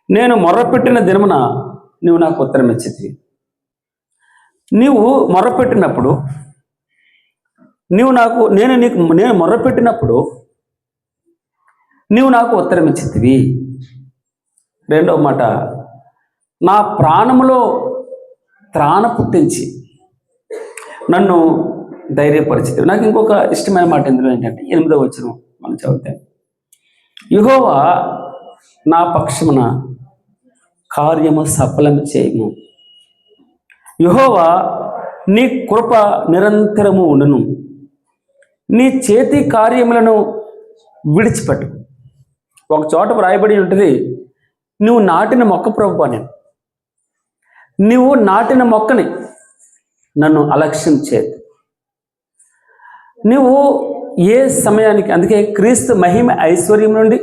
నేను మొర్రపెట్టిన దినమున నీవు నాకు ఉత్తరం ఇచ్చితివి. నీవు మొర్రపెట్టినప్పుడు నేను మొర్రపెట్టినప్పుడు నీవు నాకు ఉత్తరం ఇచ్చితివి. రెండవ మాట, నా ప్రాణములో త్రాణ పుట్టించి నన్ను ధైర్యపరిచితివి. నాకు ఇంకొక ఇష్టమైన మాట ఇందులో ఏంటంటే 8వ వచనం మనం చదివితే, యెహోవా నా పక్షమున కార్యము సఫలము చేయము. యెహోవా నీ కృప నిరంతరము ఉండును. నీ చేతి కార్యములను విడిచిపెట్టు. ఒక చోట వ్రాయబడి ఉంటుంది, నువ్వు నాటిన మొక్క ప్రభువా, నువ్వు నాటిన మొక్కని నన్ను అలక్ష్యం చేయదు. నువ్వు ఏ సమయానికి, అందుకే క్రీస్తు మహిమ ఐశ్వర్యం నుండి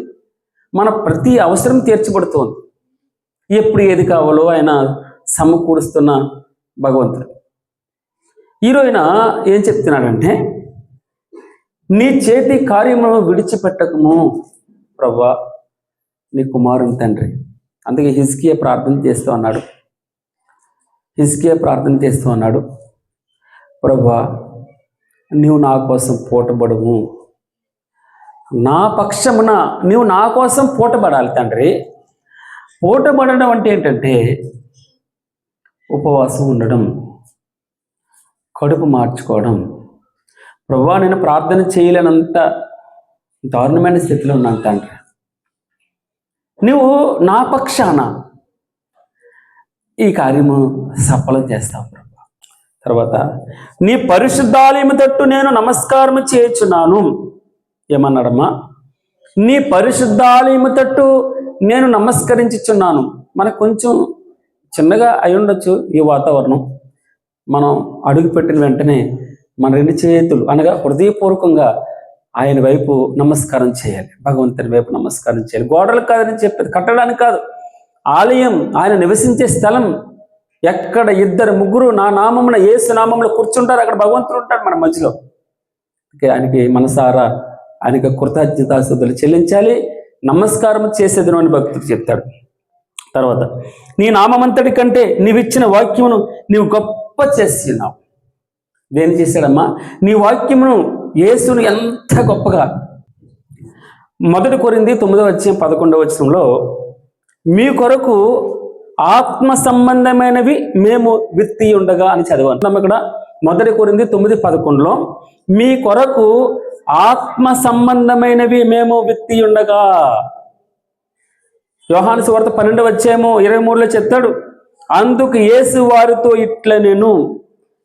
మన ప్రతి అవసరం తీర్చబడుతోంది. ఎప్పుడు ఏది కావాలో ఆయన సమకూరుస్తున్న భగవంతుడు. ఈరోజున ఏం చెప్తున్నాడంటే, నీ చేతి కార్యములను విడిచిపెట్టకము ప్రభువా, నీ కుమారుని తండ్రి. అందుకే హిజ్కియా ప్రార్థన చేస్తూ అన్నాడు, ప్రభువా నీవు నా కోసం పోటబడుము, నా పక్షమున నీవు నా కోసం పోటబడాలి తండ్రి. పోటబడడం అంటే ఏంటంటే ఉపవాసం ఉండడం, కడుపు మార్చుకోవడం. ప్రభువా నేను ప్రార్థన చేయలేనంత దారుణమైన స్థితిలో ఉన్నాను తండ్రి, నువ్వు నా పక్షాన ఈ కార్యము సఫలం చేస్తావు ప్రభు. తర్వాత నీ పరిశుద్ధాలయము తట్టు నేను నమస్కారం చేయుచున్నాను. ఏమన్నాడమ్మా? నీ పరిశుద్ధాలయము తట్టు నేను నమస్కరించుచున్నాను. మనకు కొంచెం చిన్నగా అయి ఉండొచ్చు ఈ వాతావరణం. మనం అడుగుపెట్టిన వెంటనే మన 2 చేతులు అనగా హృదయపూర్వకంగా ఆయన వైపు నమస్కారం చేయాలి, భగవంతుని వైపు నమస్కారం చేయాలి. గోడలు కాదని చెప్పేది, కట్టడానికి కాదు. ఆలయం ఆయన నివసించే స్థలం. ఎక్కడ 2 3 నా నామమున, యేసు నామంలో కూర్చుంటారు, అక్కడ భగవంతుడు ఉంటాడు మన మధ్యలో. ఆయనకి మనసారా ఆయనకి కృతజ్ఞతాస్తుతులు చెల్లించాలి, నమస్కారం చేసేది అని భక్తుడు చెప్తాడు. తర్వాత నీ నామమంతటి కంటే నీవిచ్చిన వాక్యమును నీవు గొప్ప చేస్తున్నావు. దేని చేశాడమ్మా? నీ వాక్యమును, యేసును ఎంత గొప్పగా. 1 కొరింథీ 9:11 మీ కొరకు ఆత్మ సంబంధమైనవి మేము విత్తి ఉండగా అని చదివాను. ఇక్కడ 1 కొరింథీ 9:11 మీ కొరకు ఆత్మ సంబంధమైనవి మేము విత్తి ఉండగా. యోహాను సువార్త 12:23 చెప్తాడు, అందుకు యేసు వారితో ఇట్లా, నేను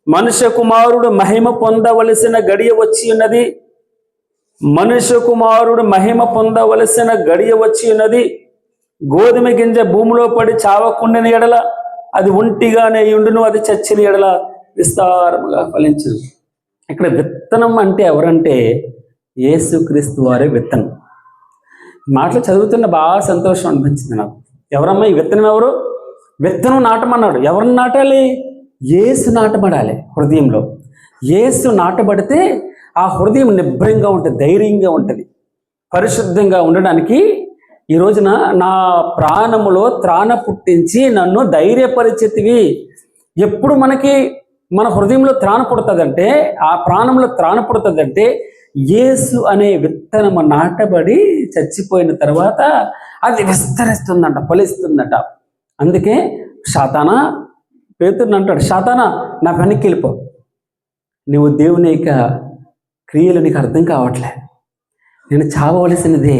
మనుష్య కుమారుడు మహిమ పొందవలసిన గడియ వచ్చి ఉన్నది. గోధుమ గింజ భూమిలో పడి చావకుండిన ఎడల అది ఒంటిగానే ఉండును, అది చచ్చిన ఎడల విస్తారముగా ఫలించును. ఇక్కడ విత్తనం అంటే ఎవరంటే యేసుక్రీస్తు వారే విత్తనం. మాటలు చదువుతున్న బాగా సంతోషం అనిపించింది నాకు. ఎవరమ్మా ఈ విత్తనం? ఎవరు? విత్తనం నాటమన్నాడు. ఎవరిని నాటాలి? యేసు నాటబడాలి హృదయంలో. యేసు నాటబడితే ఆ హృదయం నిబ్రంగా ఉంటుంది, ధైర్యంగా ఉంటుంది. పరిశుద్ధంగా ఉండడానికి ఈ రోజున నా ప్రాణములో త్రాణ పుట్టించి నన్ను ధైర్యపరిచితివి. ఎప్పుడు మన హృదయంలో త్రాణ పుడుతుందంటే, ఆ ప్రాణంలో త్రాణ పుడుతుందంటే యేసు అనే విత్తనము నాటబడి చచ్చిపోయిన తర్వాత అది విస్తరిస్తుందంట, ఫలిస్తుందట. అందుకే సాతానా, పేతురుని అంటాడు, సాతానా నా వెనక్కి వెళ్ళిపో, నువ్వు దేవుని యొక్క క్రియలు నీకు అర్థం కావట్లే, నేను చావవలసినదే.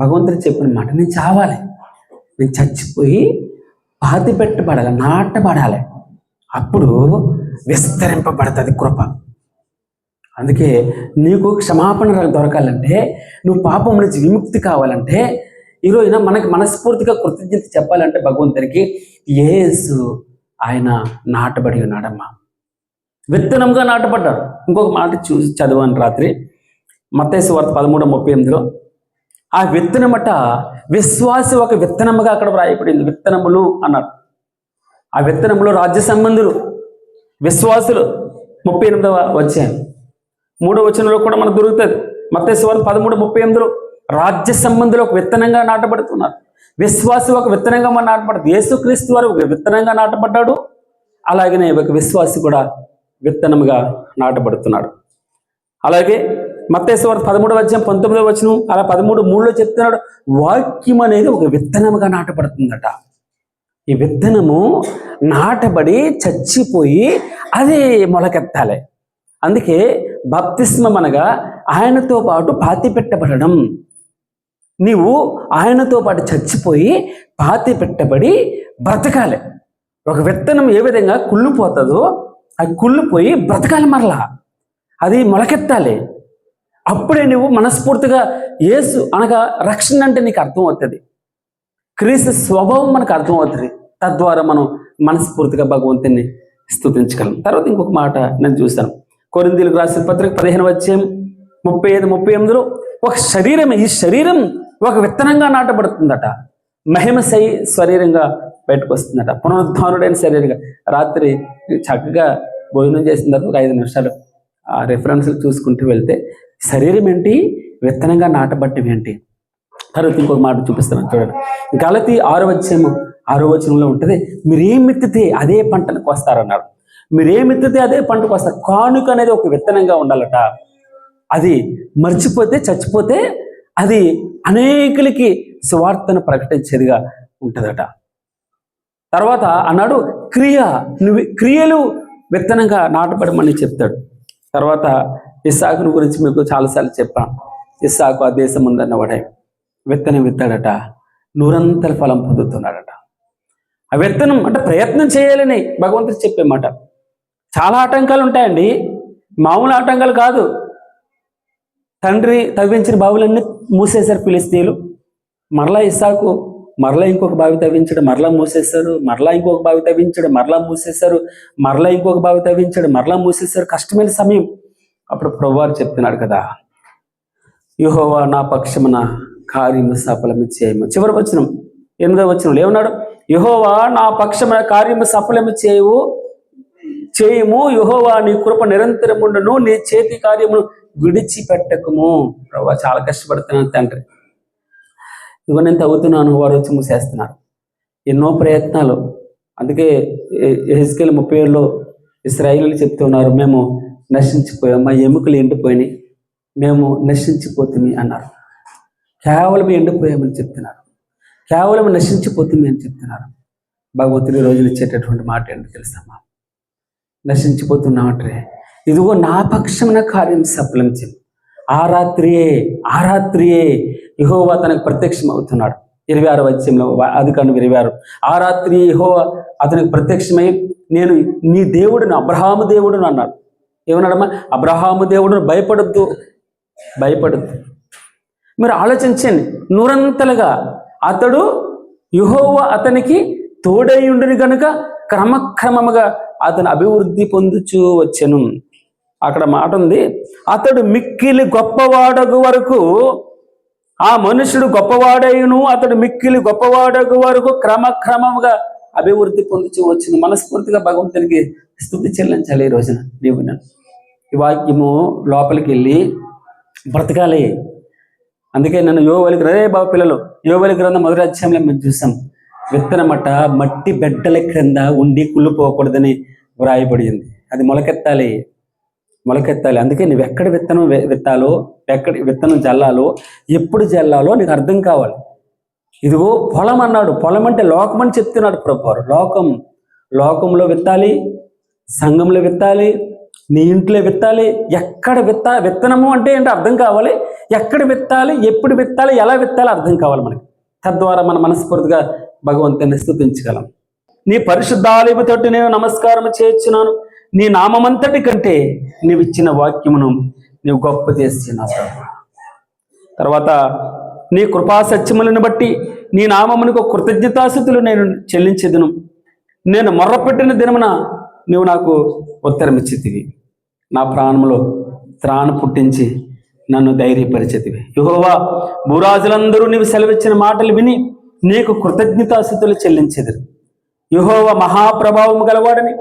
భగవంతుడు చెప్పిన మాట, నేను చావాలి, నేను చచ్చిపోయి పాతి పెట్టబడాలి, నాటబడాలి, అప్పుడు విస్తరింపబడుతుంది కృప. అందుకే నీకు క్షమాపణ దొరకాలంటే, నువ్వు పాపం నుంచి విముక్తి కావాలంటే, ఈరోజున మనకి మనస్ఫూర్తిగా కృతజ్ఞత చెప్పాలంటే భగవంతుడికి, యేసు ఆయన నాటబడి ఉన్నాడమ్మా, విత్తనంగా నాటబడ్డాడు. ఇంకొక మాట చూసి చదివాను రాత్రి, మత్తయి సువార్త 13:38 ఆ విత్తనమట విశ్వాసి ఒక విత్తనముగా అక్కడ వ్రాయబడింది. విత్తనములు అన్నారు. ఆ విత్తనములు రాజ్య సంబంధులు, విశ్వాసులు. 38వ అధ్యాయం 3వ వచనంలో కూడా మనకు దొరుకుతుంది. మత్తయి సువార్త 13:38 రాజ్య సంబంధులు ఒక విత్తనంగా నాటబడుతున్నారు. విశ్వాసి ఒక విత్తనంగా మన నాటపడ్డాడు. యేసుక్రీస్తు వారు ఒక విత్తనంగా నాటపడ్డాడు. అలాగనే ఒక విశ్వాసి కూడా విత్తనముగా నాటబడుతున్నాడు. అలాగే మత్తయి సువార్త 13:19 అలా 13:3 చెప్తున్నాడు, వాక్యం అనేది ఒక విత్తనముగా నాటబడుతుందట. ఈ విత్తనము నాటబడి చచ్చిపోయి అది మొలకెత్తాలి. అందుకే బాప్తిస్మం అనగా ఆయనతో పాటు పాతి పెట్టబడడం. నీవు ఆయనతో పాటు చచ్చిపోయి పాతి పెట్టబడి బ్రతకాలి. ఒక విత్తనం ఏ విధంగా కుళ్ళిపోతుందో అది కుళ్ళిపోయి బ్రతకాలి, మరలా అది మొలకెత్తాలి. అప్పుడే నువ్వు మనస్ఫూర్తిగా యేసు అనగా రక్షణ అంటే నీకు అర్థమవుతుంది, క్రీస్తు స్వభావం మనకు అర్థమవుతుంది. తద్వారా మనం మనస్ఫూర్తిగా భగవంతుని స్తుతించగలం. తర్వాత ఇంకొక మాట నేను చూశాను, కొరింథీయులకు రాసిన పత్రిక 15:35-38 ఒక శరీరం, ఈ శరీరం ఒక విత్తనంగా నాటబడుతుందట, మహిమ శరీరంగా బయటకు వస్తుందట, పునరుద్ధానుడైన శరీరంగా. రాత్రి చక్కగా భోజనం చేసిన తర్వాత ఒక 5 నిమిషాలు ఆ రెఫరెన్స్లు చూసుకుంటూ వెళ్తే శరీరం ఏంటి, విత్తనంగా నాటబట్టం ఏంటి. తర్వాత ఇంకొక మాట చూపిస్తాను చూడండి. గలతీ 6:6 ఉంటుంది, మీరేం ఎత్తితే అదే పంటను కోస్తారన్నారు. మీరేం ఎత్తితే అదే పంటకు వస్తారు. కానుక అనేది ఒక విత్తనంగా ఉండాలట. అది మర్చిపోతే చచ్చిపోతే అది అనేకులకి సువార్తను ప్రకటించేదిగా ఉంటుందట. తర్వాత అన్నాడు నువ్వు క్రియలు విత్తనంగా నాటబడమని చెప్తాడు. తర్వాత ఇస్సాకును గురించి మీకు చాలాసార్లు చెప్పాను. ఇస్సాకు ఆ దేశం ఉందన్నవాడే విత్తనం విత్తాడట, నూరంతల ఫలం పొందుతున్నాడట. ఆ విత్తనం అంటే ప్రయత్నం చేయాలని భగవంతుడు చెప్పే మాట. చాలా ఆటంకాలు ఉంటాయండి, మామూలు ఆటంకాలు కాదు. తండ్రి తవ్వించిన బావులన్నీ మూసేశారు ఫిలిస్తీయులు. మరలా ఇస్సాకు మరలా ఇంకొక బావి తవ్వించాడు, మరలా మూసేశారు. మరలా ఇంకొక బావి తవ్వించాడు, మరలా మూసేశారు. మరలా ఇంకొక బావి తవ్వించాడు, మరలా మూసేశారు. కష్టమైన సమయం. అప్పుడు ప్రభువారు చెప్తున్నాడు కదా, యెహోవా నా పక్షమున కార్యము సఫలము చేయము. చివరి వచనం 8వ వచనంలో ఏమన్నాడు, యెహోవా నా పక్షమున కార్యము సఫలము చేయము, యెహోవా నీ కృప నిరంతరముండును, నీ చేతి కార్యమును విడిచిపెట్టకము. ప్రభువా చాలా కష్టపడుతున్నాను తండ్రి, ఇదిగో నేను తవ్వుతున్నాను, వారు వచ్చి మూసేస్తున్నారు. ఎన్నో ప్రయత్నాలు. అందుకే యెహెజ్కేలు 37లో ఇశ్రాయేలీయులు చెప్తున్నారు, మేము నశించిపోయాం, మా ఎముకలు ఎండిపోయినాయి, మేము నశించిపోతుంది అన్నారు. కేవలం ఎండిపోయామని చెప్తున్నారు, కేవలం నశించిపోతుంది అని చెప్తున్నారు. భగవంతుడి రోజులు ఇచ్చేటటువంటి మాట ఏంటో తెలుసమ్మా, నశించిపోతున్నామంటే ఇదిగో నా పక్షమున కార్యం సఫలం చేయి. ఆ రాత్రియే యెహోవా తనకు ప్రత్యక్షం అవుతున్నాడు. 26వ అధ్యాయంలో ఆదికాండం 26 ఆ రాత్రి యెహోవా అతనికి ప్రత్యక్షమై నేను నీ దేవుడును, అబ్రహాము దేవుడును అన్నాడు. ఏమన్నాడమ్మా, అబ్రహాము దేవుడును, భయపడద్దు. మీరు ఆలోచించండి, నూరంతలుగా అతడు యెహోవా అతనికి తోడైయుండును గనుక క్రమక్రమముగా అతను అభివృద్ధి పొందుచూ వచ్చెను. అక్కడ మాట ఉంది, అతడు మిక్కిలి గొప్పవాడగు వరకు, ఆ మనుషుడు గొప్పవాడైను, అతడు మిక్కిలి గొప్పవాడగు వరకు క్రమక్రమముగా అభివృద్ధి పొందుచూ వచ్చింది. మనస్ఫూర్తిగా భగవంతునికి స్తుతి చెల్లించాలి ఈ రోజున. నీవు ఈ వాక్యము లోపలికి వెళ్ళి బ్రతకాలి. అందుకే నన్ను యోవేలు బాబు పిల్లలు యోవేలు గ్రంథం 1వ అధ్యాయంలో మేము చూసాం, విత్తనమట మట్టి బెడ్డల క్రింద ఉండి కుళ్ళిపోకూడదని వ్రాయబడింది. అది మొలకెత్తాలి. అందుకే నువ్వు ఎక్కడ విత్తనం విత్తాలో, ఎక్కడ విత్తనం జల్లాలో, ఎప్పుడు జల్లాలో నీకు అర్థం కావాలి. ఇదిగో పొలం అన్నాడు, పొలం అంటే లోకం అని చెప్తున్నాడు ప్రభువారు. లోకంలో విత్తాలి, సంఘంలో విత్తాలి, నీ ఇంట్లో విత్తాలి. ఎక్కడ విత్తనము అంటే ఏంటో అర్థం కావాలి. ఎక్కడ విత్తాలి, ఎప్పుడు విత్తాలి, ఎలా విత్తాలి అర్థం కావాలి మనకి. తద్వారా మన మనస్ఫూర్తిగా భగవంతుని స్తుతించగలం. నీ పరిశుద్ధాలయముతోటి నేను నమస్కారం చేస్తున్నాను, నీ నామమంతటి కంటే నీవు ఇచ్చిన వాక్యమును నీవు గొప్ప చేస్తున్నావు ప్రభు. తర్వాత నీ కృపా సత్యములను బట్టి నీ నామమునకు కృతజ్ఞతాస్తుతులు నేను చెల్లించేదను. నేను మొర్రపెట్టిన దినమున నీవు నాకు ఉత్తరం ఇచ్చితివి, నా ప్రాణములో త్రాణ పుట్టించి నన్ను ధైర్యపరిచేతివి. యెహోవా భూరాజులందరూ నీవు సెలవిచ్చిన మాటలు విని నీకు కృతజ్ఞతాస్తుతులు చెల్లించెదరు. యెహోవా మహాప్రభావము గలవాడని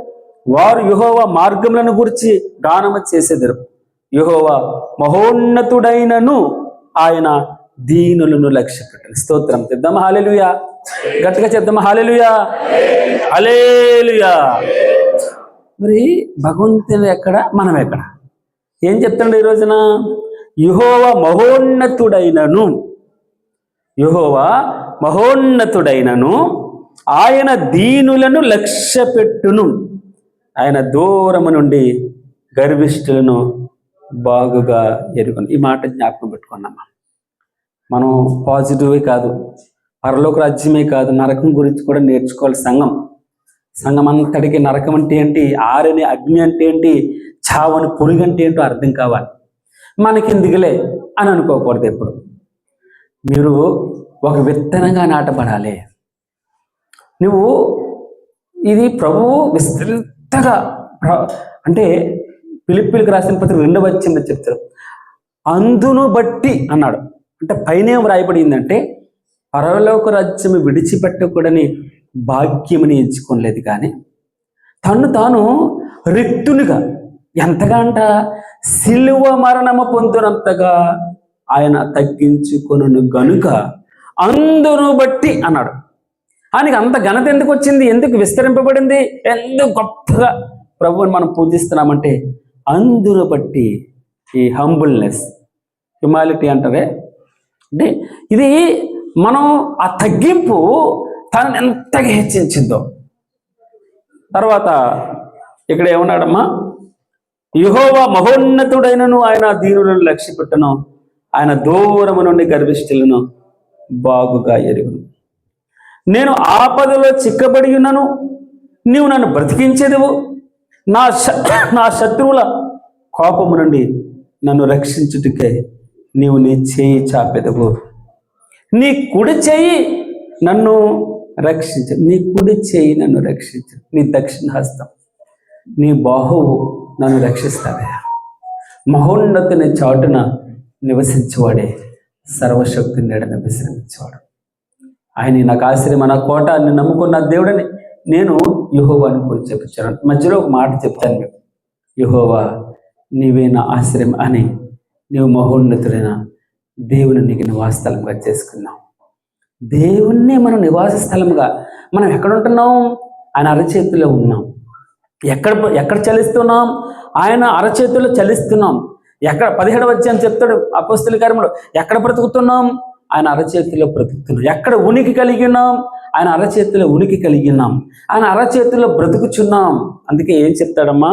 వారు యెహోవా మార్గములను గురించి గానము చేసెదరు. యెహోవా మహోన్నతుడైనను ఆయన దీనులను లక్ష్య పెట్టను. స్తోత్రం చెప్దామా? హల్లెలూయా. గట్టిగా చెప్దామా? హల్లెలూయా, హల్లెలూయా. మరి భగవంతుడు ఎక్కడ, మనం ఎక్కడ? ఏం చెప్తాడు ఈ రోజున? యెహోవా మహోన్నతుడైనను, యెహోవా మహోన్నతుడైనను ఆయన దీనులను లక్ష్య పెట్టును, ఆయన దూరము నుండి గర్విష్ఠులను బాగుగా ఎరుగును. ఈ మాట జ్ఞాపకం పెట్టుకున్నామా? మనం పాజిటివే కాదు, పరలోక రాజ్యమే కాదు, నరకం గురించి కూడా నేర్చుకోవాలి. సంఘం అంతటికి నరకం అంటే ఏంటి, ఆరని అగ్ని అంటే ఏంటి, చావని పురుగు అంటే ఏంటో అర్థం కావాలి. మనకెందుకులే అని అనుకోకూడదు. ఎప్పుడు మీరు ఒక విత్తనంగా నాటబడాలి. నువ్వు ఇది ప్రభువు విస్తృతగా అంటే ఫిలిప్పీలకు రాసిన పత్రిక 2వ అధ్యాయంలో చెప్తారు. అందును బట్టి అన్నాడు. అంటే పైన ఏం రాయబడిందంటే పరలోక రాజ్యం విడిచిపెట్టకూడని భాగ్యముని ఎంచుకోలేదు, కానీ తను తాను రిక్తునిగా ఎంతగా అంట సిలువ మరణము పొందినంతగా ఆయన తగ్గించుకొనును గనుక అందును బట్టి అన్నాడు. ఆయనకి అంత ఘనత ఎందుకు వచ్చింది, ఎందుకు విస్తరింపబడింది, ఎందుకు గొప్పగా ప్రభువుని మనం పూజిస్తున్నామంటే అందును బట్టి. ఈ హంబుల్నెస్, హ్యుమాలిటీ అంటారే, అంటే ఇది మనం ఆ తగ్గింపు తనని ఎంతగా హెచ్చించిందో. తర్వాత ఇక్కడ ఏమన్నాడమ్మా? యెహోవా మహోన్నతుడైనను ఆయన దీనులను లక్ష్య పెట్టును, ఆయన దూరము నుండి గర్విష్ఠులను బాగుగా ఎరుగును. నేను ఆపదలో చిక్కబడి ఉన్నాను, నీవు నన్ను బ్రతికించేదవు, నా శత్రువుల కోపము నుండి నన్ను రక్షించుటకే నీవు నీ చేయి చాపెదవు. నీ కుడి చేయి నన్ను రక్షించు, నీ కుడి చేయి నన్ను రక్షించు, నీ దక్షిణ హస్తం, నీ బాహువు నన్ను రక్షిస్తావే. మహోన్నతుని చాటున నివసించేవాడే సర్వశక్తి నీడన విశ్రమించేవాడు. ఆయన నాకు ఆశ్రయం, నా కోట, అని నమ్ముకున్న దేవుడని నేను యెహోవాని గురించి చెప్తాను. మధ్యలో ఒక మాట చెప్తాను మీకు, యెహోవా నీవే నా ఆశ్రయం అని నీవు మహోన్నతుడైన దేవుని నీకు నివాస స్థలంగా చేసుకున్నాం. దేవుణ్ణి మనం నివాస స్థలంగా, మనం ఎక్కడ ఉంటున్నాం? ఆయన అరచేతిలో ఉన్నాం. ఎక్కడ చలిస్తున్నాం? ఆయన అరచేతిలో చలిస్తున్నాం. ఎక్కడ 17వ అధ్యాయం చెప్తాడు అపోస్తలుల కార్యములో, ఎక్కడ బ్రతుకుతున్నాం? ఆయన అరచేతిలో బ్రతుకుతున్నాం. ఎక్కడ ఉనికి కలిగి ఉన్నాం? ఆయన అరచేతిలో ఉనికి కలిగి ఉన్నాం. ఆయన అరచేతిలో బ్రతుకుచున్నాం. అందుకే ఏం చెప్తాడమ్మా?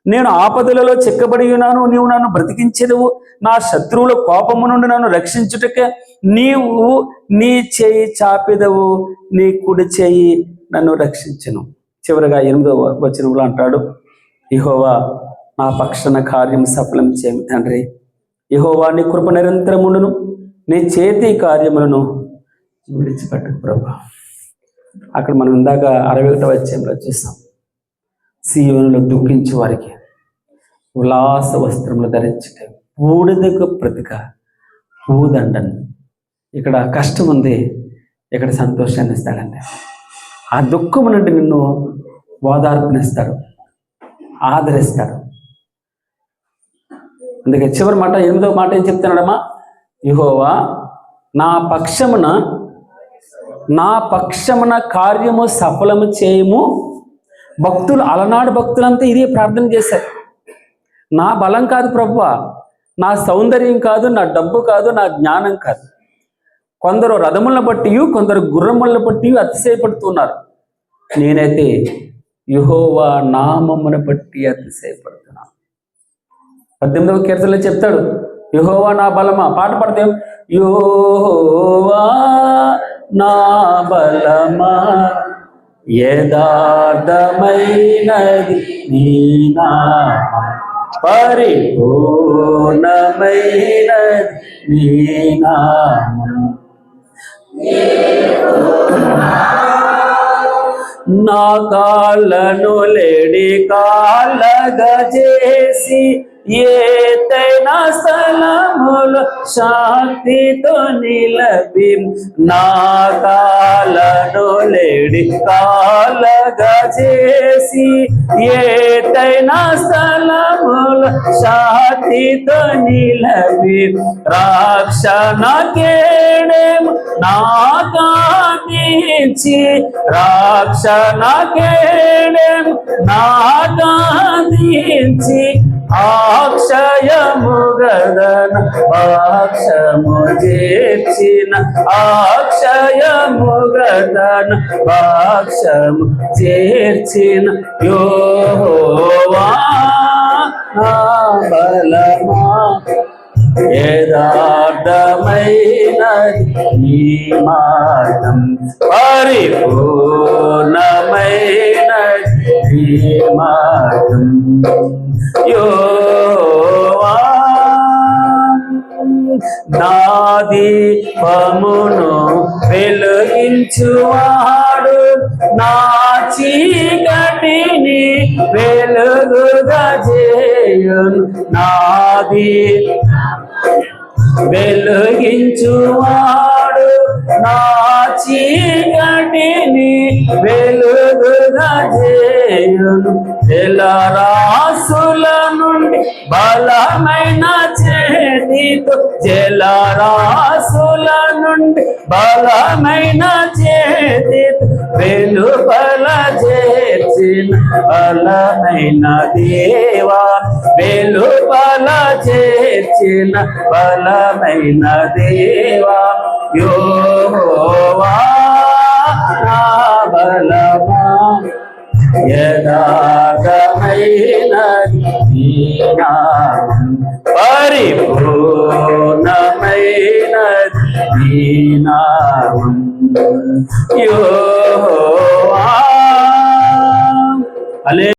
నేను ఆపదలలో చిక్కబడి ఉన్నాను, నీవు నన్ను బ్రతికించేదవు, నా శత్రువుల కోపము నుండి నన్ను రక్షించుటకే నీవు నీ చేయి చాపెదవు, నీ కుడి చేయి నన్ను రక్షించును. చివరిగా 8వ వచనంలో అంటాడు, యెహోవా నా పక్షాన కార్యం సఫలం చేయము తండ్రి, యెహోవా నీ కృప నిరంతరముండును, నీ చేతి కార్యములను విడిచిపెట్టకు ప్రభా. అక్కడ మనం ఇందాక 61వ అధ్యాయంలో చూసాం, సీయోనులో దుఃఖించే వారికి ఉల్లాస వస్త్రములు ధరించుట, బూడిదకు ప్రతిక పూదండను. ఇక్కడ కష్టం ఉంది, ఇక్కడ సంతోషాన్ని ఇస్తాడండి. ఆ దుఃఖము నుండి నిన్ను ఓదార్పునిస్తాడు, ఆదరిస్తాడు. అందుకే చివరి మాట 8వ మాట ఏం చెప్తున్నాడమ్మా? యెహోవా నా పక్షమున కార్యము సఫలము చేయము. భక్తులు, అలనాడు భక్తులంతా ఇదే ప్రార్థన చేశారు. నా బలం కాదు ప్రభువా, నా సౌందర్యం కాదు, నా డబ్బు కాదు, నా జ్ఞానం కాదు. కొందరు రథములను బట్టి, కొందరు గుర్రములను బట్టి అతిశయపడుతున్నారు. నేనైతే యెహోవా నామమును బట్టి అతిశయపడుతున్నాను. 18వ కీర్తనలో చెప్తాడు, యెహోవా నా బలమా. పాట పాడితే యెహోవా నా బలమా, యథార్థమైనది నీ నామం, పరిపూర్ణమైనది నీ నామం. నా కాళ్ళను లేడి కాళ్ళగా చేసి ఏతైన స్థలములో శాంతితో నిలపి, నా కాళ్ళను లేడి వేడి కాలగా చేసి ఏటైనా స్థలముల శాంతితో నిలవి రక్షణ కేడెము నాకాందించి రక్షణ కేడెము నాకాందించి అక్షయము గదన భాక్షము చేర్చిన అక్షయము గదన భాక్షము చేర్చిన యెహోవా నా బలమా యథార్థమైనది ఈ మార్గం పరిపూర్ణమైనది ఈ మార్గం యెహోవా నా దీపమును వెలిగించువాడు నా చీకటిని వెలుగుగా చేయును నాది వెలిగించువాడు నా చీకటిని వెలుగుగా చేయును జలరాశుల నుండి బలమైన చేతితో జలరాశుల నుండి బలమైన చేతితో వెలుపల చేర్చిన బలమైన దేవా వెలుపల చేర్చిన బలమైన దేవా యెహోవా నా బలమా యథార్థమైనది ఈ నామం పరిపూర్ణమైనది ఈ నామం యెహోవా.